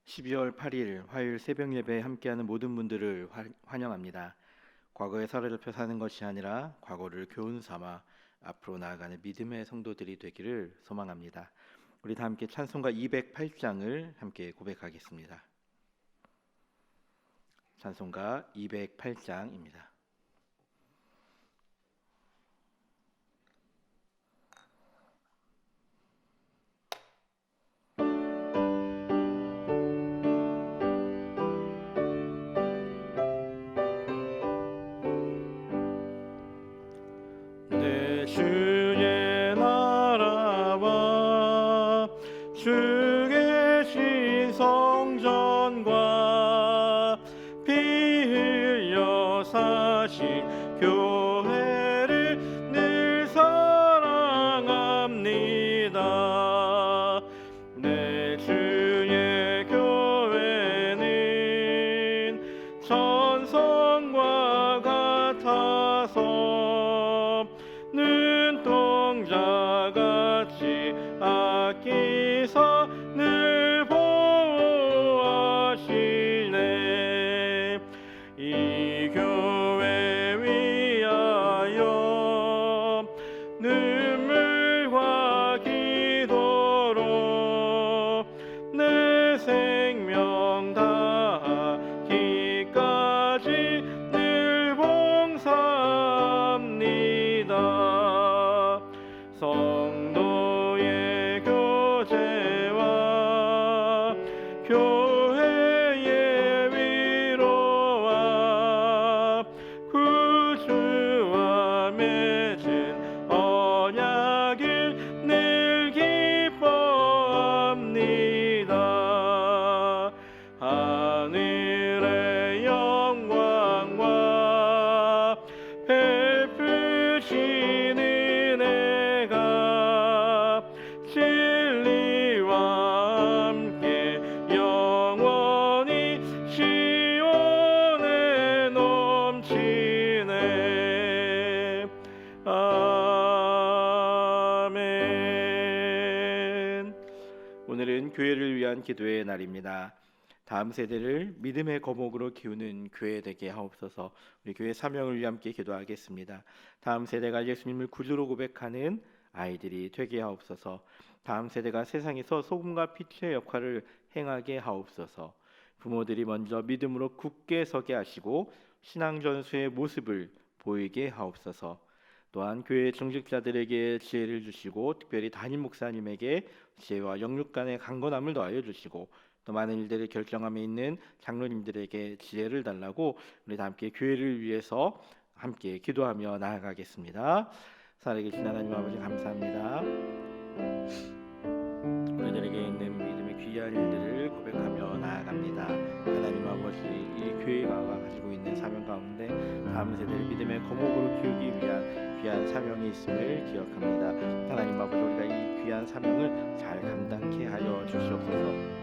12월 8일 화요일 새벽 예배에 함께하는 모든 분들을 환영합니다. 과거의 사례를 사는 것이 아니라 과거를 교훈 삼아 앞으로 나아가는 믿음의 성도들이 되기를 소망합니다. 우리 다 함께 찬송가 208장을 함께 고백하겠습니다. 찬송가 208장입니다. 주의 나라와 주 계신 성전과 피 흘려 사신 교회를 늘 사랑합니다. 내 주의 교회는 천성과 같아서 눈동자같이 아끼사 늘 보호하시네. 이 교회 위하여 눈물과 기도로 내 생명 다하기까지 늘 봉사합니다. 성도의 교제와 교회의 위로와 구주와 맺은 언약을 늘 기뻐합니다. 하늘의 영광과 베푸시는 은혜가 진리와 함께 영원히 시온에 넘치네. 아멘. 오늘은 교회를 위한 기도의 날입니다. 다음 세대를 믿음의 거목으로 키우는 교회 되게 하옵소서. 우리 교회 사명을 위해 함께 기도하겠습니다. 다음 세대가 예수님을 구주로 고백하는 아이들이 되게 하옵소서. 다음 세대가 세상에서 소금과 빛의 역할을 행하게 하옵소서. 부모들이 먼저 믿음으로 굳게 서게 하시고 신앙 전수의 모습을 보이게 하옵소서. 또한 교회 중직자들에게 지혜를 주시고 특별히 담임 목사님에게 지혜와 영육 간의 강건함을 더하여 주시고 또 많은 일들을 결정함에 있는 장로님들에게 지혜를 달라고 우리 다 함께 교회를 위해서 함께 기도하며 나아가겠습니다. 살아계신 하나님 아버지 감사합니다. 우리들에게 있는 믿음의 귀한 일들을 고백하며 나아갑니다. 하나님 아버지, 이 교회가 가지고 있는 사명 가운데 다음 세대를 믿음의 거목으로 키우기 위한 귀한 사명이 있음을 기억합니다. 하나님 아버지, 우리가 이 귀한 사명을 잘 감당케 하여 주시옵소서.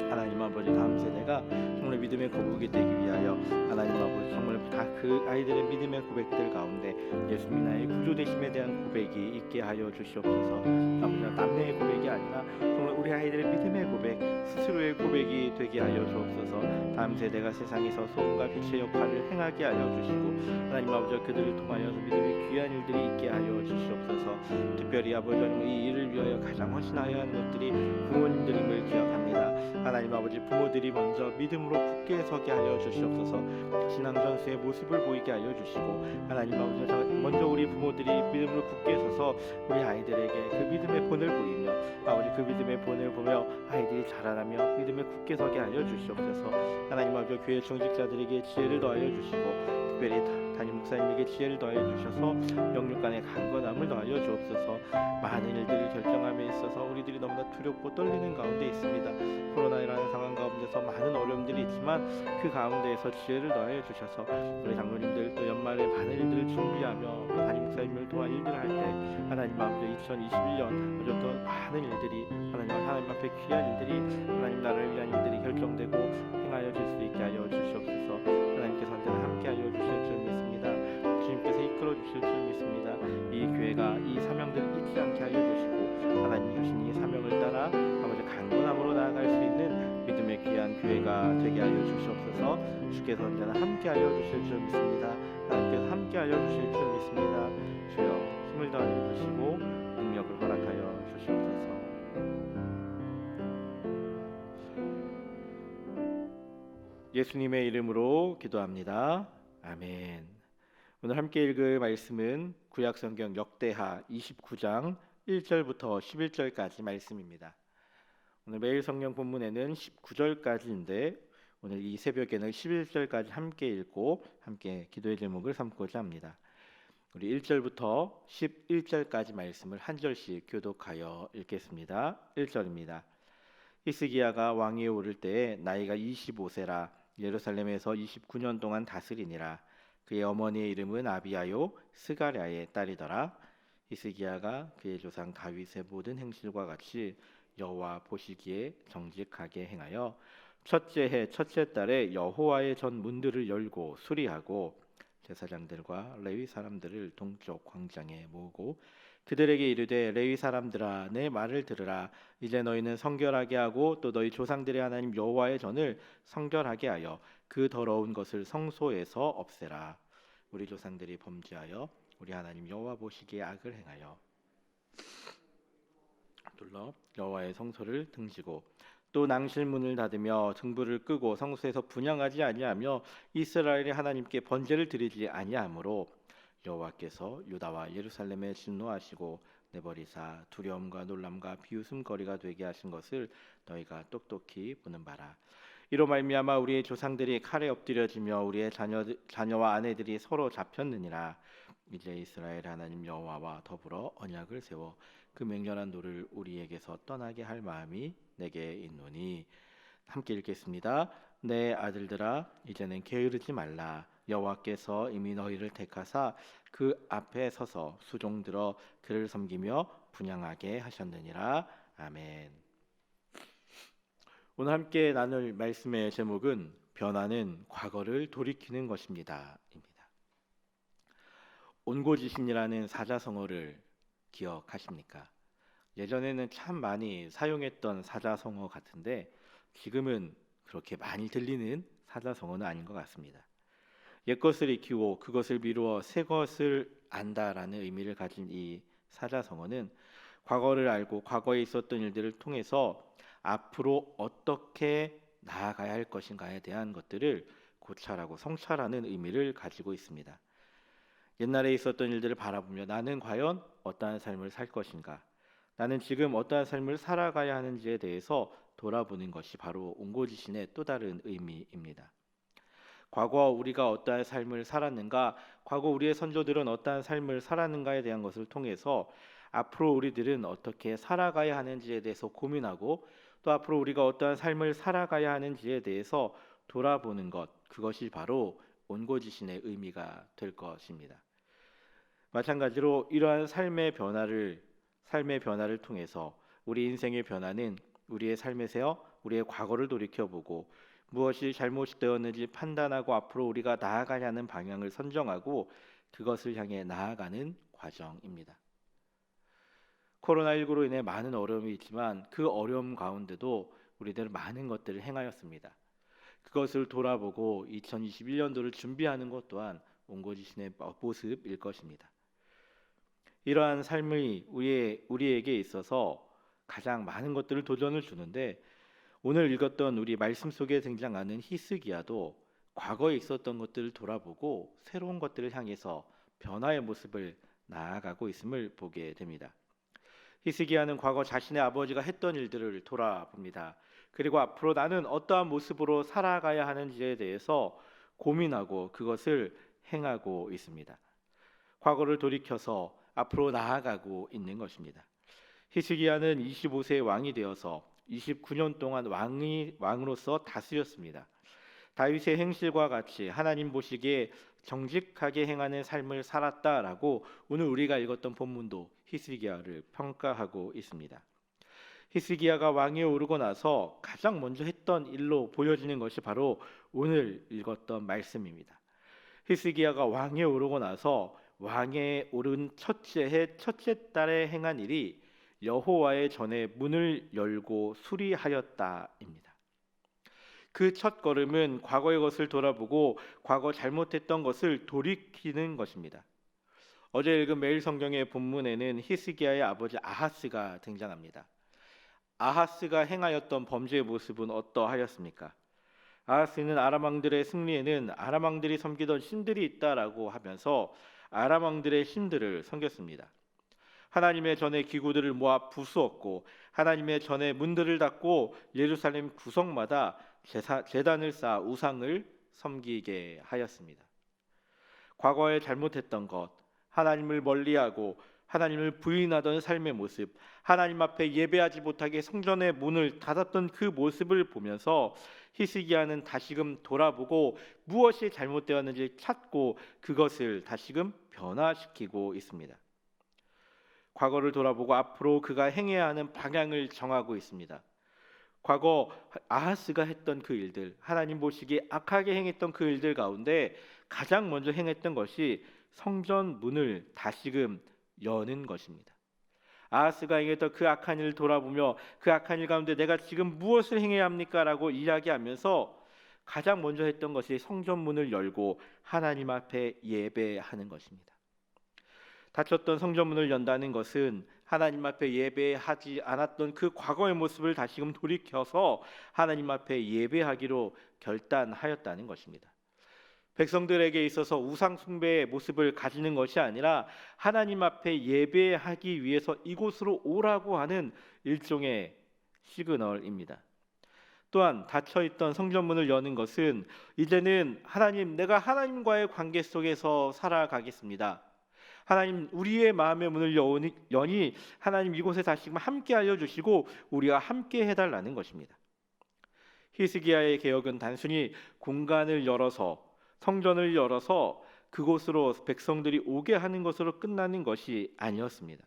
하나님 아버지, 다음 세대가 정말 믿음의 거북이 되기 위하여 하나님 아버지 정말 다 그 아이들의 믿음의 고백들 가운데 예수님이 나의 구주되심에 대한 고백이 있게 하여 주시옵소서. 아버지, 남녀의 고백이 아니라 정말 우리 아이들의 믿음의 고백, 스스로의 고백이 되게 하여 주옵소서. 다음 세대가 세상에서 소금과 빛의 역할을 행하게 하여 주시고 하나님 아버지 그들을 통하여서 믿음의 귀한 일들이 있게 하여 주시옵소서. 특별히 아버지 이 일을 위하여 가장 헌신하여야 하는 것들이 부모님들임을 기억합니다. 하나님 아버지, 부모들이 먼저 믿음으로 굳게 서게 하여 주시옵소서. 신앙 전수의 모습을 보이게 하여 주시고 하나님 아버지 먼저 우리 부모들이 믿음으로 굳게 서서 우리 아이들에게 그 믿음의 본을 보이며 아버지 그 믿음의 본을 보며 아이들이 자라나며 믿음에 굳게 서게 하여 주시옵소서. 하나님 아버지 교회 중직자들에게 지혜를 더하여 주시고 특별히 담임 목사님에게 지혜를 더하여 주셔서 영육 간의 강건함을 더하여 주옵소서. 많은 일들을 결정함에 있어서 우리들이 너무나 두렵고 떨리는 가운데 있습니다. 코로나라는 상황 가운데서 많은 어려움들이 있지만 그 가운데에서 지혜를 더하여 주셔서 우리 장로님들 또 연말에 많은 일들을 준비하며 또 담임 목사님을 도와 일들을 할 때 하나님 아버지 2021년 또 많은 일들이 하나님 앞에 귀한 일들이 하나님 나라를 위한 일들이 결정되고 행하여 질 수 있게 하여 주시옵소서. 하나님께서 언제나 함께 하여 주실 줄 믿습니다. 주님께서 이끌어 주실 줄 믿습니다. 이 교회가 이 사명들을 잊지 않게 하여 주시고 하나님이 주신 이 사명을 따라 아버지 강건함으로 나아갈 수 있는 믿음의 귀한 은혜가 되게 하여 주시옵소서. 주께서 언제나 함께 하여 주실 줄 믿습니다. 하나님께서 함께 하여 주실 줄 믿습니다. 주여 힘을 더하여 주시고 능력을 허락하여 주시옵소서. 예수님의 이름으로 기도합니다. 아멘. 오늘 함께 읽을 말씀은 구약성경 역대하 29장 1절부터 11절까지 말씀입니다. 오늘 매일 성경 본문에는 19절까지인데 오늘 이 새벽에는 11절까지 함께 읽고 함께 기도의 제목을 삼고자 합니다. 우리 1절부터 11절까지 말씀을 한 절씩 교독하여 읽겠습니다. 1절입니다. 히스기야가 왕위에 오를 때에 나이가 25세라 예루살렘에서 29년 동안 다스리니라. 그의 어머니의 이름은 아비야요 스가랴의 딸이더라. 히스기야가 그의 조상 다윗의 모든 행실과 같이 여호와 보시기에 정직하게 행하여 첫째 해 첫째 달에 여호와의 전 문들을 열고 수리하고 제사장들과 레위 사람들을 동쪽 광장에 모으고 그들에게 이르되 레위 사람들아 내 말을 들으라. 이제 너희는 성결하게 하고 또 너희 조상들의 하나님 여호와의 전을 성결하게 하여 그 더러운 것을 성소에서 없애라. 우리 조상들이 범죄하여 우리 하나님 여호와 보시기에 악을 행하여 둘러 여호와의 성소를 등지고 또 낭실문을 닫으며 등불을 끄고 성소에서 분향하지 아니하며 이스라엘의 하나님께 번제를 드리지 아니하므로 여호와께서 유다와 예루살렘에 진노하시고 내버리사 두려움과 놀람과 비웃음거리가 되게 하신 것을 너희가 똑똑히 보는 바라. 이로 말미암아 우리의 조상들이 칼에 엎드려지며 우리의 자녀와 아내들이 서로 잡혔느니라. 이제 이스라엘 하나님 여호와와 더불어 언약을 세워 그 맹렬한 노를 우리에게서 떠나게 할 마음이 내게 있노니. 함께 읽겠습니다. 내 아들들아 이제는 게으르지 말라. 여호와께서 이미 너희를 택하사 그 앞에 서서 수종들어 그를 섬기며 분향하게 하셨느니라. 아멘. 오늘 함께 나눌 말씀의 제목은 변화는 과거를 돌이키는 것입니다. 입니다. 온고지신이라는 사자성어를 기억하십니까? 예전에는 참 많이 사용했던 사자성어 같은데 지금은 그렇게 많이 들리는 사자성어는 아닌 것 같습니다. 옛것을 익히고 그것을 미루어 새 것을 안다라는 의미를 가진 이 사자성어는 과거를 알고 과거에 있었던 일들을 통해서 앞으로 어떻게 나아가야 할 것인가에 대한 것들을 고찰하고 성찰하는 의미를 가지고 있습니다. 옛날에 있었던 일들을 바라보며 나는 과연 어떠한 삶을 살 것인가, 나는 지금 어떠한 삶을 살아가야 하는지에 대해서 돌아보는 것이 바로 온고지신의 또 다른 의미입니다. 과거 우리가 어떠한 삶을 살았는가, 과거 우리의 선조들은 어떠한 삶을 살았는가에 대한 것을 통해서 앞으로 우리들은 어떻게 살아가야 하는지에 대해서 고민하고 또 앞으로 우리가 어떠한 삶을 살아가야 하는지에 대해서 돌아보는 것, 그것이 바로 온고지신의 의미가 될 것입니다. 마찬가지로 이러한 삶의 변화를 통해서 우리 인생의 변화는 우리의 삶에서 우리의 과거를 돌이켜보고 무엇이 잘못되었는지 판단하고 앞으로 우리가 나아가야 하는 방향을 선정하고 그것을 향해 나아가는 과정입니다. 코로나19로 인해 많은 어려움이 있지만 그 어려움 가운데도 우리들은 많은 것들을 행하였습니다. 그것을 돌아보고 2021년도를 준비하는 것 또한 온고지신의 모습일 것입니다. 이러한 삶이 우리에게 있어서 가장 많은 것들을 도전을 주는데 오늘 읽었던 우리 말씀 속에 등장하는 히스기야도 과거에 있었던 것들을 돌아보고 새로운 것들을 향해서 변화의 모습을 나아가고 있음을 보게 됩니다. 히스기야는 과거 자신의 아버지가 했던 일들을 돌아봅니다. 그리고 앞으로 나는 어떠한 모습으로 살아가야 하는지에 대해서 고민하고 그것을 행하고 있습니다. 과거를 돌이켜서 앞으로 나아가고 있는 것입니다. 히스기야는 25세의 왕이 되어서 29년 동안 왕으로서 다스렸습니다. 다윗의 행실과 같이 하나님 보시기에 정직하게 행하는 삶을 살았다라고 오늘 우리가 읽었던 본문도 히스기야를 평가하고 있습니다. 히스기야가 왕위에 오르고 나서 가장 먼저 했던 일로 보여지는 것이 바로 오늘 읽었던 말씀입니다. 히스기야가 왕위에 오르고 나서 왕에 오른 첫째 해 첫째 달에 행한 일이 여호와의 전에 문을 열고 수리하였다입니다. 그 첫 걸음은 과거의 것을 돌아보고 과거 잘못했던 것을 돌이키는 것입니다. 어제 읽은 매일 성경의 본문에는 히스기야의 아버지 아하스가 등장합니다. 아하스가 행하였던 범죄의 모습은 어떠하였습니까? 아하스는 아람 왕들의 승리에는 아람 왕들이 섬기던 신들이 있다라고 하면서 아람 왕들의 신들을 섬겼습니다. 하나님의 전에 기구들을 모아 부수었고 하나님의 전에 문들을 닫고 예루살렘 구석마다 제단을 쌓아 우상을 섬기게 하였습니다. 과거에 잘못했던 것, 하나님을 멀리하고 하나님을 부인하던 삶의 모습, 하나님 앞에 예배하지 못하게 성전의 문을 닫았던 그 모습을 보면서 히스기야는 다시금 돌아보고 무엇이 잘못되었는지 찾고 그것을 다시금 변화시키고 있습니다. 과거를 돌아보고 앞으로 그가 행해야 하는 방향을 정하고 있습니다. 과거 아하스가 했던 그 일들, 하나님 보시기에 악하게 행했던 그 일들 가운데 가장 먼저 행했던 것이 성전 문을 다시금 여는 것입니다. 아하스가 행했던 그 악한 일을 돌아보며 그 악한 일 가운데 내가 지금 무엇을 행해야 합니까? 라고 이야기하면서 가장 먼저 했던 것이 성전 문을 열고 하나님 앞에 예배하는 것입니다. 닫혔던 성전문을 연다는 것은 하나님 앞에 예배하지 않았던 그 과거의 모습을 다시금 돌이켜서 하나님 앞에 예배하기로 결단하였다는 것입니다. 백성들에게 있어서 우상 숭배의 모습을 가지는 것이 아니라 하나님 앞에 예배하기 위해서 이곳으로 오라고 하는 일종의 시그널입니다. 또한 닫혀있던 성전문을 여는 것은 이제는 하나님, 내가 하나님과의 관계 속에서 살아가겠습니다. 하나님, 우리의 마음의 문을 여니 하나님 이곳에 다시금 함께 알려주시고 우리와 함께 해달라는 것입니다. 히스기야의 개혁은 단순히 공간을 열어서 성전을 열어서 그곳으로 백성들이 오게 하는 것으로 끝나는 것이 아니었습니다.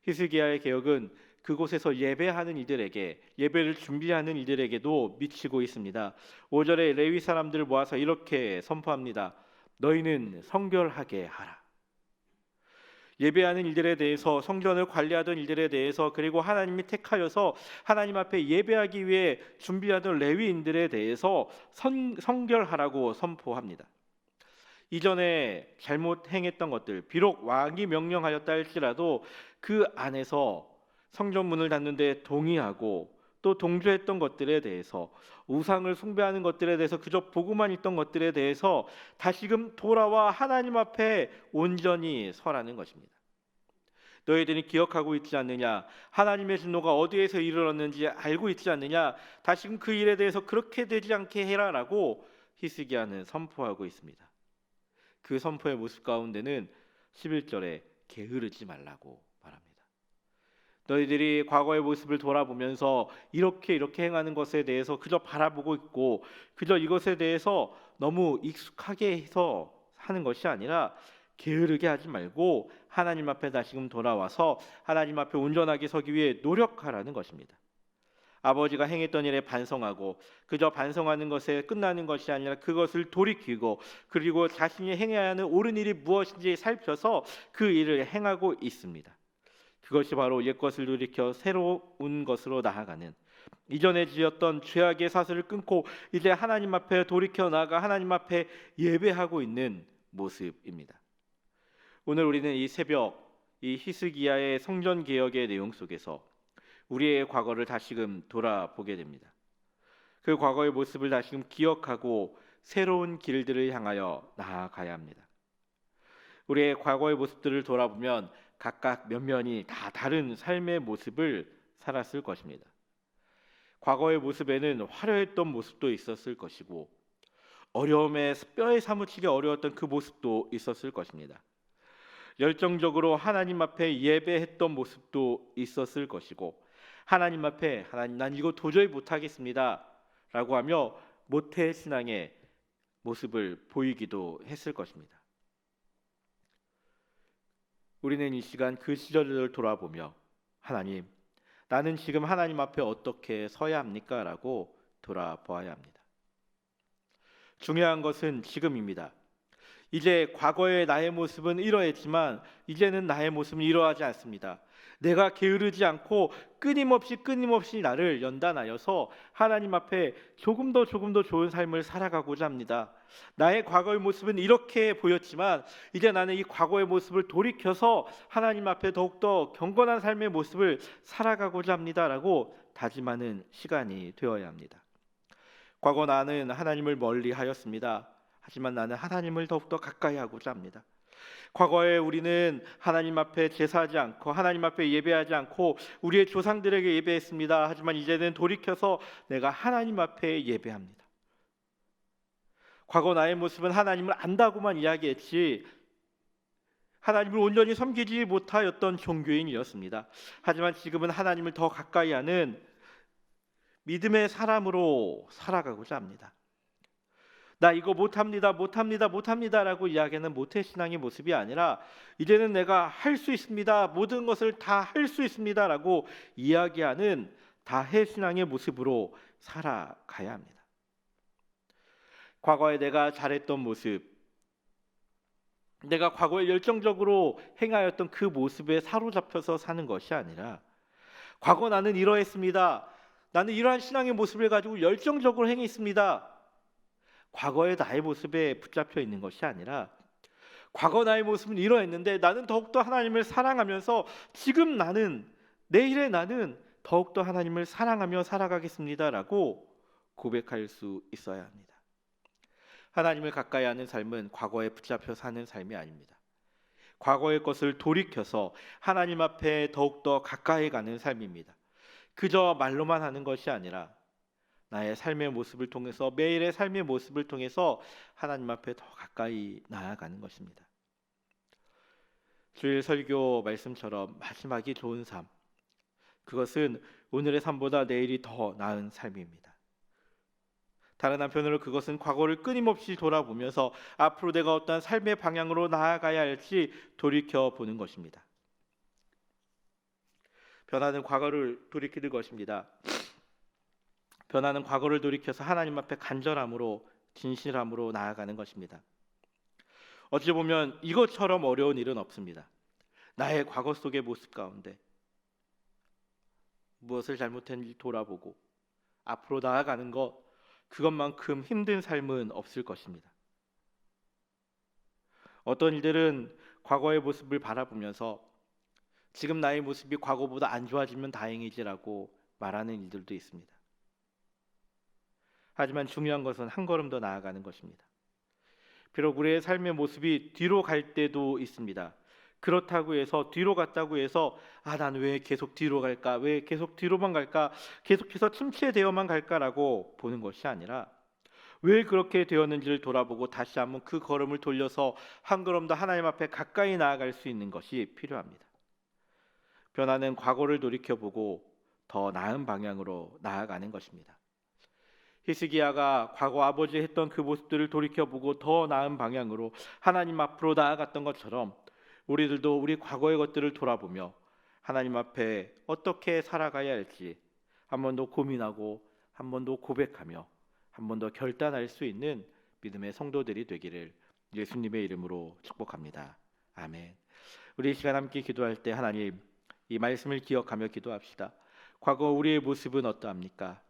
히스기야의 개혁은 그곳에서 예배하는 이들에게, 예배를 준비하는 이들에게도 미치고 있습니다. 5절에 레위 사람들을 모아서 이렇게 선포합니다. 너희는 성결하게 하라. 예배하는 일들에 대해서, 성전을 관리하던 일들에 대해서, 그리고 하나님이 택하여서 하나님 앞에 예배하기 위해 준비하던 레위인들에 대해서 성결하라고 선포합니다. 이전에 잘못 행했던 것들, 비록 왕이 명령하였다 할지라도 그 안에서 성전 문을 닫는데 동의하고 또 동조했던 것들에 대해서, 우상을 숭배하는 것들에 대해서 그저 보고만 있던 것들에 대해서 다시금 돌아와 하나님 앞에 온전히 서라는 것입니다. 너희들이 기억하고 있지 않느냐? 하나님의 진노가 어디에서 이르렀는지 알고 있지 않느냐? 다시금 그 일에 대해서 그렇게 되지 않게 해라라고 히스기야는 선포하고 있습니다. 그 선포의 모습 가운데는 11절에 게으르지 말라고 말합니다. 너희들이 과거의 모습을 돌아보면서 이렇게 행하는 것에 대해서 그저 바라보고 있고 그저 이것에 대해서 너무 익숙하게 해서 하는 것이 아니라 게으르게 하지 말고 하나님 앞에 다시금 돌아와서 하나님 앞에 온전하게 서기 위해 노력하라는 것입니다. 아버지가 행했던 일에 반성하고 그저 반성하는 것에 끝나는 것이 아니라 그것을 돌이키고 그리고 자신이 행해야 하는 옳은 일이 무엇인지 살펴서 그 일을 행하고 있습니다. 그것이 바로 옛것을 돌이켜 새로운 것으로 나아가는, 이전에 지었던 죄악의 사슬을 끊고 이제 하나님 앞에 돌이켜 나아가 하나님 앞에 예배하고 있는 모습입니다. 오늘 우리는 이 새벽 이 히스기야의 성전 개혁의 내용 속에서 우리의 과거를 다시금 돌아보게 됩니다. 그 과거의 모습을 다시금 기억하고 새로운 길들을 향하여 나아가야 합니다. 우리의 과거의 모습들을 돌아보면 각각 면면이 다 다른 삶의 모습을 살았을 것입니다. 과거의 모습에는 화려했던 모습도 있었을 것이고 어려움에 뼈에 사무치게 어려웠던 그 모습도 있었을 것입니다. 열정적으로 하나님 앞에 예배했던 모습도 있었을 것이고 하나님 앞에 하나님, 난 이거 도저히 못하겠습니다 라고 하며 모태 신앙의 모습을 보이기도 했을 것입니다. 우리는 이 시간 그 시절을 돌아보며 하나님, 나는 지금 하나님 앞에 어떻게 서야 합니까? 라고 돌아보아야 합니다. 중요한 것은 지금입니다. 이제 과거의 나의 모습은 이러했지만 이제는 나의 모습은 이러하지 않습니다. 내가 게으르지 않고 끊임없이 나를 연단하여서 하나님 앞에 조금 더 좋은 삶을 살아가고자 합니다. 나의 과거의 모습은 이렇게 보였지만 이제 나는 이 과거의 모습을 돌이켜서 하나님 앞에 더욱더 경건한 삶의 모습을 살아가고자 합니다라고 다짐하는 시간이 되어야 합니다. 과거 나는 하나님을 멀리하였습니다. 하지만 나는 하나님을 더욱더 가까이 하고자 합니다. 과거에 우리는 하나님 앞에 제사하지 않고 하나님 앞에 예배하지 않고 우리의 조상들에게 예배했습니다. 하지만 이제는 돌이켜서 내가 하나님 앞에 예배합니다. 과거 나의 모습은 하나님을 안다고만 이야기했지 하나님을 온전히 섬기지 못하였던 종교인이었습니다. 하지만 지금은 하나님을 더 가까이 하는 믿음의 사람으로 살아가고자 합니다. 나 이거 못합니다라고 이야기하는 모태신앙의 모습이 아니라 이제는 내가 할 수 있습니다. 모든 것을 다 할 수 있습니다라고 이야기하는 다해신앙의 모습으로 살아가야 합니다. 과거에 내가 잘했던 모습, 내가 과거에 열정적으로 행하였던 그 모습에 사로잡혀서 사는 것이 아니라 과거 나는 이러했습니다. 나는 이러한 신앙의 모습을 가지고 열정적으로 행했습니다. 과거의 나의 모습에 붙잡혀 있는 것이 아니라 과거 나의 모습은 이러했는데 나는 더욱더 하나님을 사랑하면서 지금 나는 내일의 나는 더욱더 하나님을 사랑하며 살아가겠습니다라고 고백할 수 있어야 합니다. 하나님을 가까이 하는 삶은 과거에 붙잡혀 사는 삶이 아닙니다. 과거의 것을 돌이켜서 하나님 앞에 더욱더 가까이 가는 삶입니다. 그저 말로만 하는 것이 아니라 나의 삶의 모습을 통해서 매일의 삶의 모습을 통해서 하나님 앞에 더 가까이 나아가는 것입니다. 주일 설교 말씀처럼 마지막이 좋은 삶, 그것은 오늘의 삶보다 내일이 더 나은 삶입니다. 다른 한편으로 그것은 과거를 끊임없이 돌아보면서 앞으로 내가 어떠한 삶의 방향으로 나아가야 할지 돌이켜보는 것입니다. 변화는 과거를 돌이키는 것입니다. 변화는 과거를 돌이켜서 하나님 앞에 간절함으로 진실함으로 나아가는 것입니다. 어찌 보면 이것처럼 어려운 일은 없습니다. 나의 과거 속의 모습 가운데 무엇을 잘못했는지 돌아보고 앞으로 나아가는 것, 그것만큼 힘든 삶은 없을 것입니다. 어떤 이들은 과거의 모습을 바라보면서 지금 나의 모습이 과거보다 안 좋아지면 다행이지라고 말하는 일들도 있습니다. 하지만 중요한 것은 한 걸음 더 나아가는 것입니다. 비록 우리의 삶의 모습이 뒤로 갈 때도 있습니다. 그렇다고 해서 뒤로 갔다고 해서 난 왜 계속 뒤로 갈까? 왜 계속 뒤로만 갈까? 계속해서 침체되어만 갈까라고 보는 것이 아니라 왜 그렇게 되었는지를 돌아보고 다시 한번 그 걸음을 돌려서 한 걸음 더 하나님 앞에 가까이 나아갈 수 있는 것이 필요합니다. 변화는 과거를 돌이켜보고 더 나은 방향으로 나아가는 것입니다. 히스기야가 과거 아버지 했던 그 모습들을 돌이켜보고 더 나은 방향으로 하나님 앞으로 나아갔던 것처럼 우리들도 우리 과거의 것들을 돌아보며 하나님 앞에 어떻게 살아가야 할지 한 번 더 고민하고 한 번 더 고백하며 한 번 더 결단할 수 있는 믿음의 성도들이 되기를 예수님의 이름으로 축복합니다. 아멘. 우리 이 시간 함께 기도할 때 하나님, 이 말씀을 기억하며 기도합시다. 과거 우리의 모습은 어떠합니까?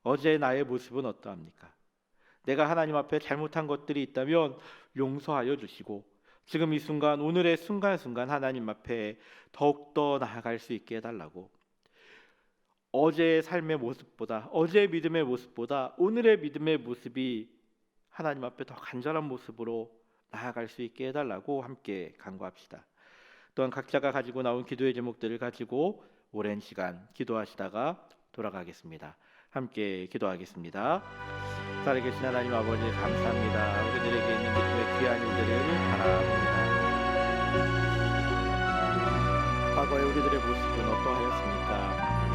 어제 나의 모습은 어떠합니까? 내가 하나님 앞에 잘못한 것들이 있다면 용서하여 주시고 지금 이 순간, 오늘의 순간순간 하나님 앞에 더욱더 나아갈 수 있게 해달라고, 어제의 삶의 모습보다, 어제의 믿음의 모습보다 오늘의 믿음의 모습이 하나님 앞에 더 간절한 모습으로 나아갈 수 있게 해달라고 함께 간구합시다. 또한 각자가 가지고 나온 기도의 제목들을 가지고 오랜 시간 기도하시다가 돌아가겠습니다. 함께 기도하겠습니다. 살아계신 하나님 아버지, 감사합니다. 우리들에게 있는 믿음의 귀한 일들을 바라봅니다. 과거의 우리들의 모습은 어떠하였습니까?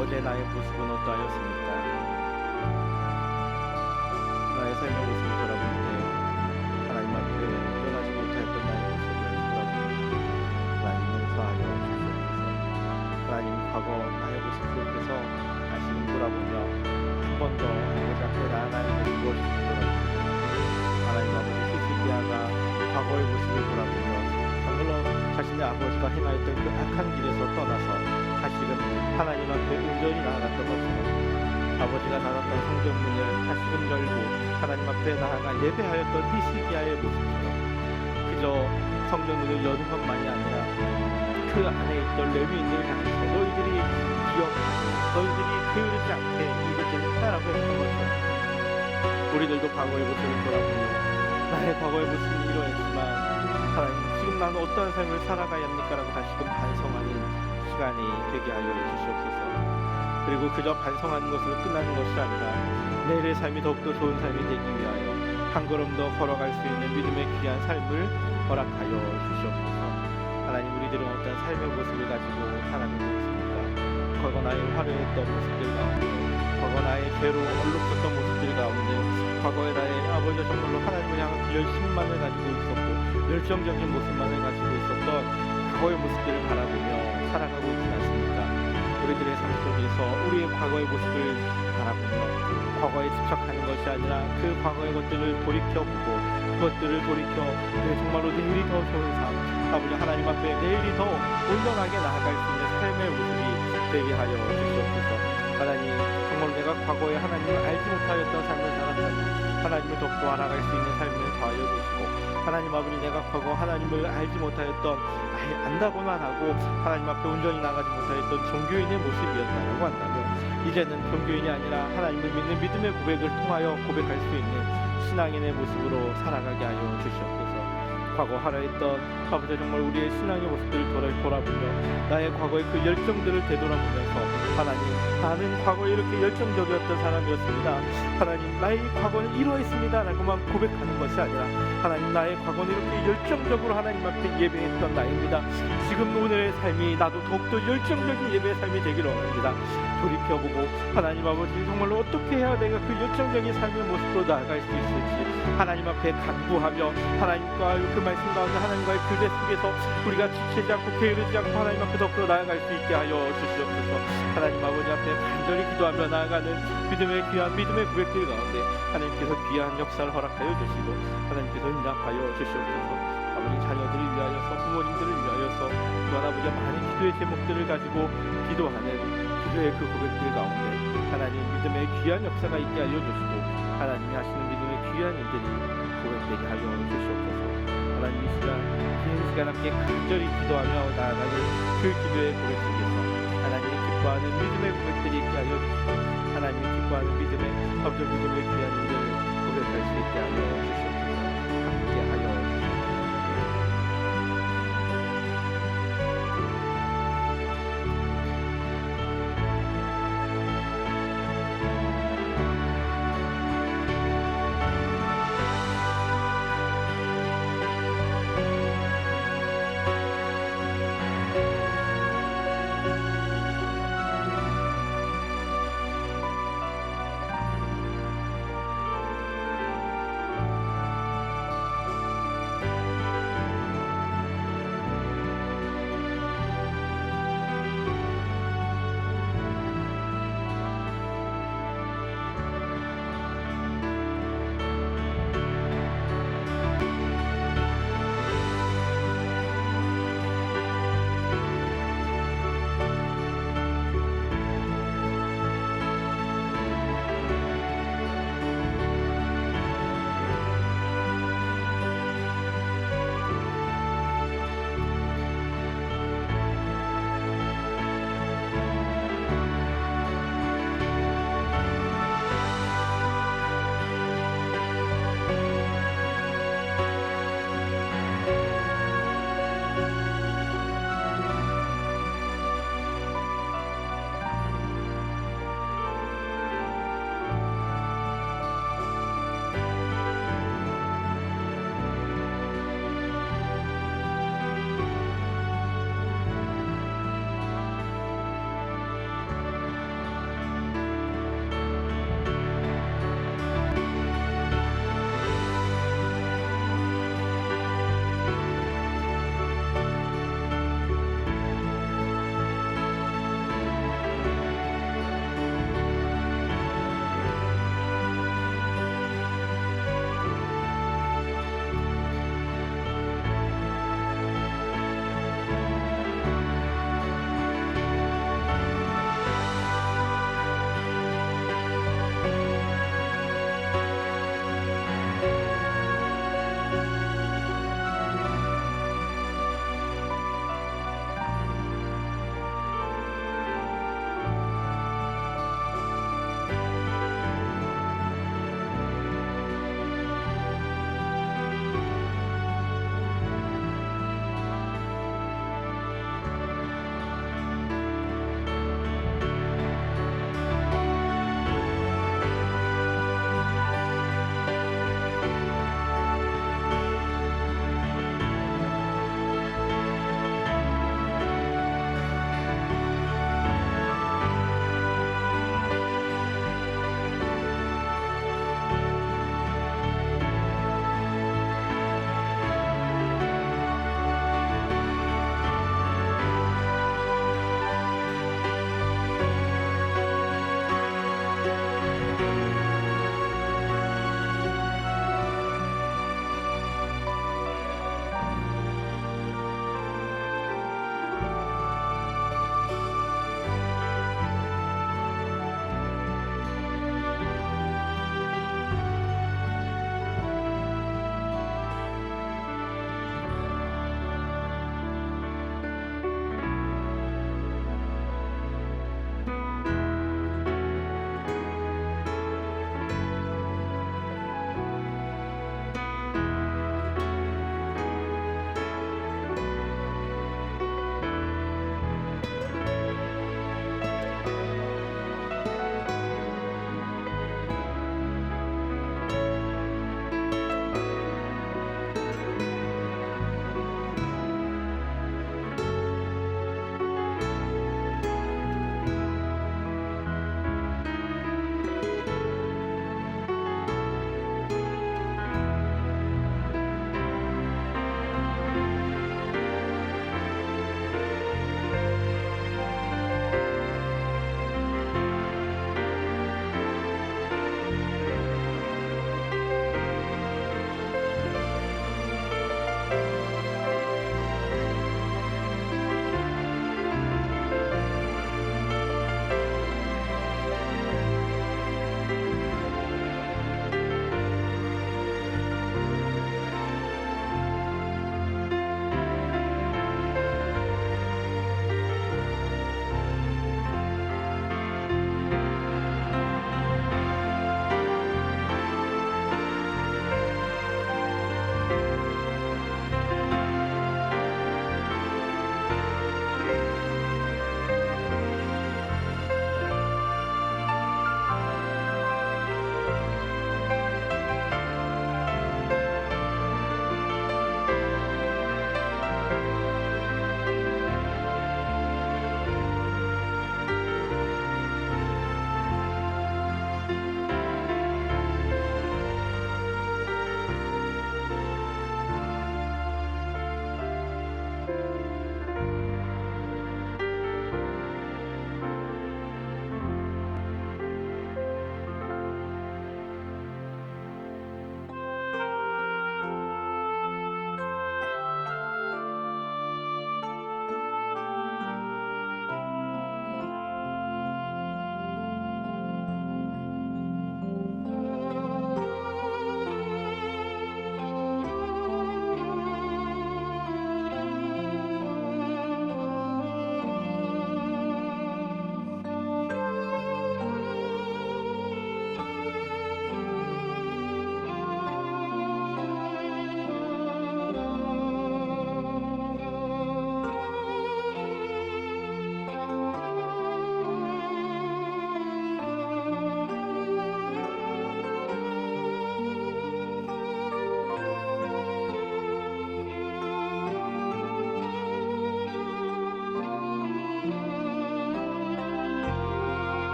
어제 나의 모습은 어떠하였습니까? 나의 삶의 모습을 돌아볼 때 하나님 앞에 변하지 못하였던 나의 모습을 돌아보며 하나님 용서하여 주시옵소서. 하나님, 과거 나의 모습 속에서 다시금 돌아보며 한 번 더 아버지 앞에 나아가는 것이 무엇인지 돌아보며 하나님 아버지, 히스기야가 과거의 모습을 돌아보며 정말로 자신의 아버지가 행하였던 그 악한 길에서 떠나서 다시금 하나님 앞에 온전히 나아갔던 것처럼 아버지가 닫았던 성전문을 다시금 열고 하나님 앞에 나아가 예배하였던 히스기야의 모습처럼 그저 성전문을 여는 것만이 아니라 그 안에 있던 레위인들을 향해서 너희들이 기억하고 너희들이 게으르지 않게 이루겠다라고 했던 것처럼 우리들도 과거의 모습을 돌아보며 나의 과거의 모습이 이러했지만 하나님 지금 나는 어떠한 삶을 살아가야 합니까라고 다시금 반성하는 시간이 되게 하여 주시옵소서. 그리고 그저 반성하는 것으로 끝나는 것이 아니라 내일의 삶이 더욱더 좋은 삶이 되기 위하여 한 걸음 더 걸어갈 수 있는 믿음의 귀한 삶을 허락하여 주시옵소서. 하나님 우리들은 어떤 삶의 모습을 가지고 살아가고 있습니까? 과거 나의 화려했던 모습들 가운데 과거 나의 죄로 얼룩졌던 모습들 가운데 과거의 나의 아버지가 정말로 하나님을 향한 그 열심만을 가지고 있었고 열정적인 모습만을 가지고 있었던 과거의 모습들을 바라보며 살아가고 있지 않습니까? 우리들의 삶 속에서 우리의 과거의 모습을 바라보며 과거에 집착하는 것이 아니라 그 과거의 것들을 돌이켜보고 그것들을 돌이켜 정말로 내일이 더 좋은 삶 아버지 하나님 앞에 내일이 더 온전하게 나아갈 수 있는 삶의 모습이 되게 하여 주시옵소서. 하나님 정말 내가 과거에 하나님을 알지 못하였던 삶을 살았다면 하나님을 더욱더 알아갈 수 있는 삶을 더하여 주시고 하나님 아버지 내가 과거 하나님을 알지 못하였던 안다고만 하고 하나님 앞에 온전히 나가지 못하였던 종교인의 모습이었다라고 한다면 이제는 종교인이 아니라 하나님을 믿는 믿음의 고백을 통하여 고백할 수 있는 신앙인의 모습으로 살아가게 하여 주시옵소서. 과거 하려했던 아버지 정말 우리의 신앙의 모습들을 돌아보며 나의 과거의 그 열정들을 되돌아보면서 하나님 나는 과거에 이렇게 열정적이었던 사람이었습니다. 하나님 나의 과거는 이러했습니다 라고만 고백하는 것이 아니라 하나님 나의 과거는 이렇게 열정적으로 하나님 앞에 예배했던 나입니다. 지금 오늘의 삶이 나도 더욱더 열정적인 예배의 삶이 되기를 원합니다. 돌이켜보고 하나님 아버지 정말로 어떻게 해야 내가 그 열정적인 삶의 모습으로 나아갈 수 있을지 하나님 앞에 간구하며 하나님과 그 말씀 가운데 하나님과의 교제 속에서 우리가 지치지 않고 게으르지 않고 하나님 앞에 더욱더 나아갈 수 있게 하여 주시옵소서. 하나님 아버지 앞에 간절히 기도하며 나아가는 믿음의 귀한 믿음의 고백들 가운데 하나님께서 귀한 역사를 허락하여 주시고 하나님께서 응답하여 주시옵소서. 아버지 자녀들을 위하여서 부모님들을 위하여서 또한 아버지가 많은 기도의 제목들을 가지고 기도하는 기도의 그 고백들 가운데 하나님 믿음의 귀한 역사가 있게 알려주시고 하나님이 하시는 믿음의 귀한 일들이 고백되게 하여 주시옵소서. 하나님 이 시간 긴 시간 함께 간절히 기도하며 나아가는 그 기도의 고백 속에서 하나님이 기뻐하는 믿음의 고백들이 있게 하여 주시고 하나님이 기뻐하는 믿음의 귀한